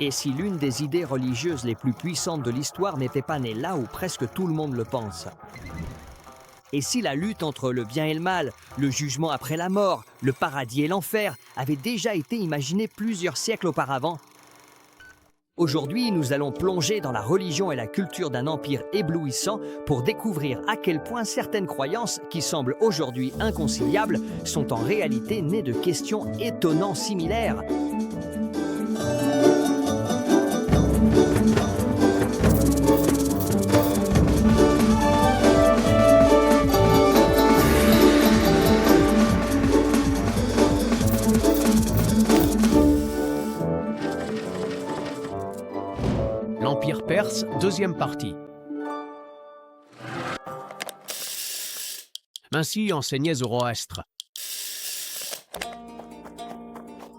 Et si l'une des idées religieuses les plus puissantes de l'histoire n'était pas née là où presque tout le monde le pense? Et si la lutte entre le bien et le mal, le jugement après la mort, le paradis et l'enfer avait déjà été imaginée plusieurs siècles auparavant? Aujourd'hui, nous allons plonger dans la religion et la culture d'un empire éblouissant pour découvrir à quel point certaines croyances, qui semblent aujourd'hui inconciliables, sont en réalité nées de questions étonnamment similaires. L'Empire perse, deuxième partie. Ainsi enseignait Zoroastre.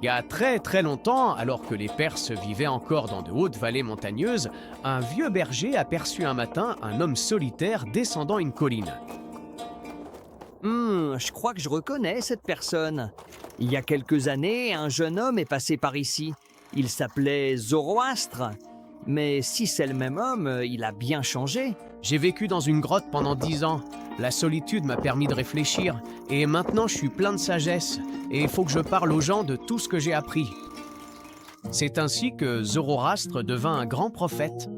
Il y a très longtemps, alors que les Perses vivaient encore dans de hautes vallées montagneuses, un vieux berger aperçut un matin un homme solitaire descendant une colline. Je crois que je reconnais cette personne. Il y a quelques années, un jeune homme est passé par ici. Il s'appelait Zoroastre. Mais si c'est le même homme, il a bien changé. J'ai vécu dans une grotte pendant 10 ans. La solitude m'a permis de réfléchir. Et maintenant, je suis plein de sagesse. Et il faut que je parle aux gens de tout ce que j'ai appris. C'est ainsi que Zoroastre devint un grand prophète.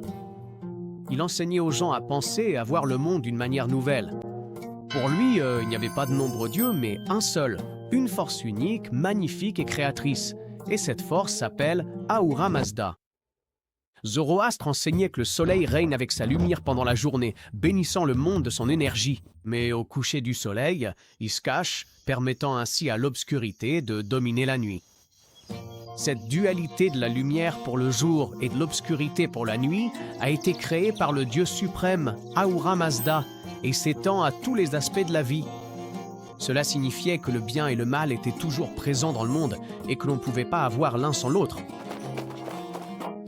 Il enseignait aux gens à penser et à voir le monde d'une manière nouvelle. Pour lui, il n'y avait pas de nombreux dieux, mais un seul. Une force unique, magnifique et créatrice. Et cette force s'appelle Ahura Mazda. Zoroastre enseignait que le soleil règne avec sa lumière pendant la journée, bénissant le monde de son énergie. Mais au coucher du soleil, il se cache, permettant ainsi à l'obscurité de dominer la nuit. Cette dualité de la lumière pour le jour et de l'obscurité pour la nuit a été créée par le Dieu suprême, Ahura Mazda, et s'étend à tous les aspects de la vie. Cela signifiait que le bien et le mal étaient toujours présents dans le monde et que l'on ne pouvait pas avoir l'un sans l'autre.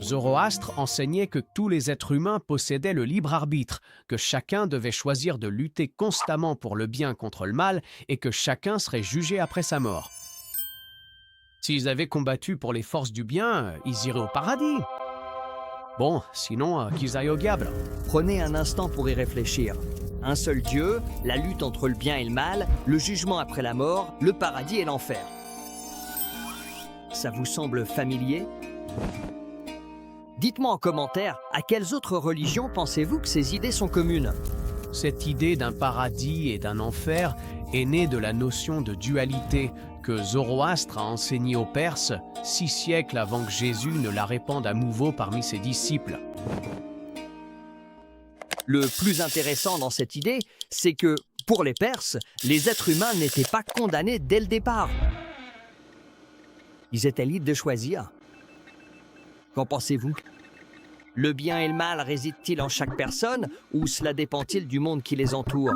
Zoroastre enseignait que tous les êtres humains possédaient le libre arbitre, que chacun devait choisir de lutter constamment pour le bien contre le mal et que chacun serait jugé après sa mort. S'ils avaient combattu pour les forces du bien, ils iraient au paradis. Bon, sinon, qu'ils aillent au diable. Prenez un instant pour y réfléchir. Un seul Dieu, la lutte entre le bien et le mal, le jugement après la mort, le paradis et l'enfer. Ça vous semble familier ? Dites-moi en commentaire, à quelles autres religions pensez-vous que ces idées sont communes? Cette idée d'un paradis et d'un enfer est née de la notion de dualité que Zoroastre a enseignée aux Perses 6 siècles avant que Jésus ne la répande à nouveau parmi ses disciples. Le plus intéressant dans cette idée, c'est que, pour les Perses, les êtres humains n'étaient pas condamnés dès le départ. Ils étaient libres de choisir. Qu'en pensez-vous? Le bien et le mal résident-ils en chaque personne ou cela dépend-il du monde qui les entoure?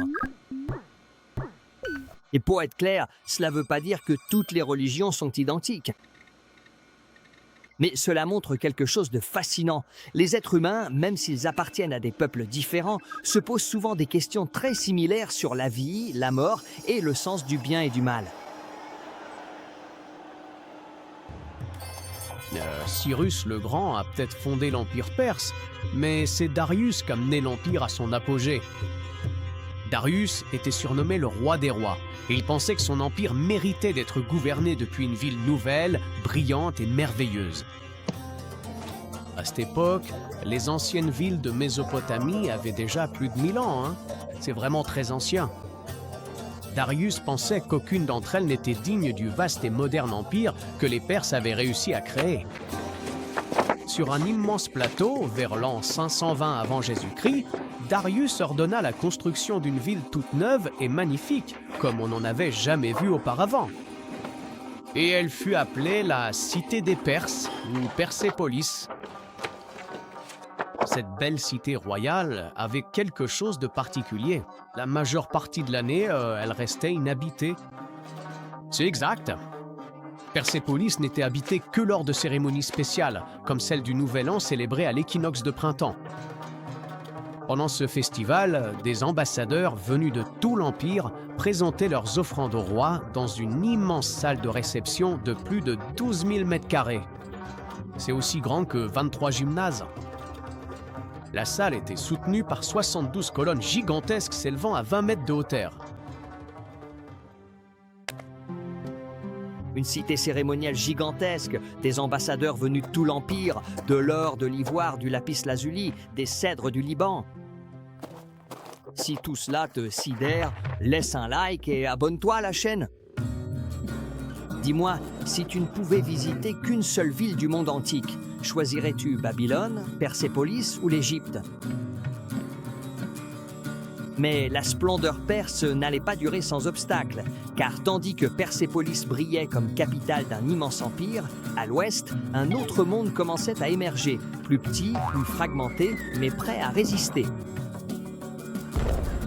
Et pour être clair, cela ne veut pas dire que toutes les religions sont identiques. Mais cela montre quelque chose de fascinant. Les êtres humains, même s'ils appartiennent à des peuples différents, se posent souvent des questions très similaires sur la vie, la mort et le sens du bien et du mal. Cyrus le Grand a peut-être fondé l'Empire perse, mais c'est Darius qui a mené l'Empire à son apogée. Darius était surnommé le roi des rois, et il pensait que son empire méritait d'être gouverné depuis une ville nouvelle, brillante et merveilleuse. À cette époque, les anciennes villes de Mésopotamie avaient déjà plus de 1000 ans. C'est vraiment très ancien. Darius pensait qu'aucune d'entre elles n'était digne du vaste et moderne empire que les Perses avaient réussi à créer. Sur un immense plateau, vers l'an 520 avant Jésus-Christ, Darius ordonna la construction d'une ville toute neuve et magnifique, comme on n'en avait jamais vu auparavant. Et elle fut appelée la Cité des Perses, ou Persépolis. Cette belle cité royale avait quelque chose de particulier. La majeure partie de l'année, elle restait inhabitée. C'est exact. Persépolis n'était habitée que lors de cérémonies spéciales, comme celle du Nouvel An célébrée à l'équinoxe de printemps. Pendant ce festival, des ambassadeurs venus de tout l'Empire présentaient leurs offrandes au roi dans une immense salle de réception de plus de 12 000 mètres carrés. C'est aussi grand que 23 gymnases. La salle était soutenue par 72 colonnes gigantesques s'élevant à 20 mètres de hauteur. Une cité cérémonielle gigantesque, des ambassadeurs venus de tout l'Empire, de l'or, de l'ivoire, du lapis-lazuli, des cèdres du Liban. Si tout cela te sidère, laisse un like et abonne-toi à la chaîne. Dis-moi, si tu ne pouvais visiter qu'une seule ville du monde antique, choisirais-tu Babylone, Persépolis ou l'Égypte? Mais la splendeur perse n'allait pas durer sans obstacle, car tandis que Persépolis brillait comme capitale d'un immense empire, à l'ouest, un autre monde commençait à émerger, plus petit, plus fragmenté, mais prêt à résister.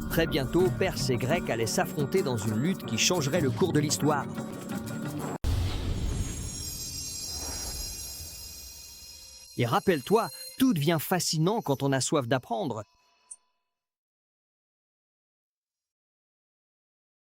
Très bientôt, Perses et Grecs allaient s'affronter dans une lutte qui changerait le cours de l'histoire. Et rappelle-toi, tout devient fascinant quand on a soif d'apprendre.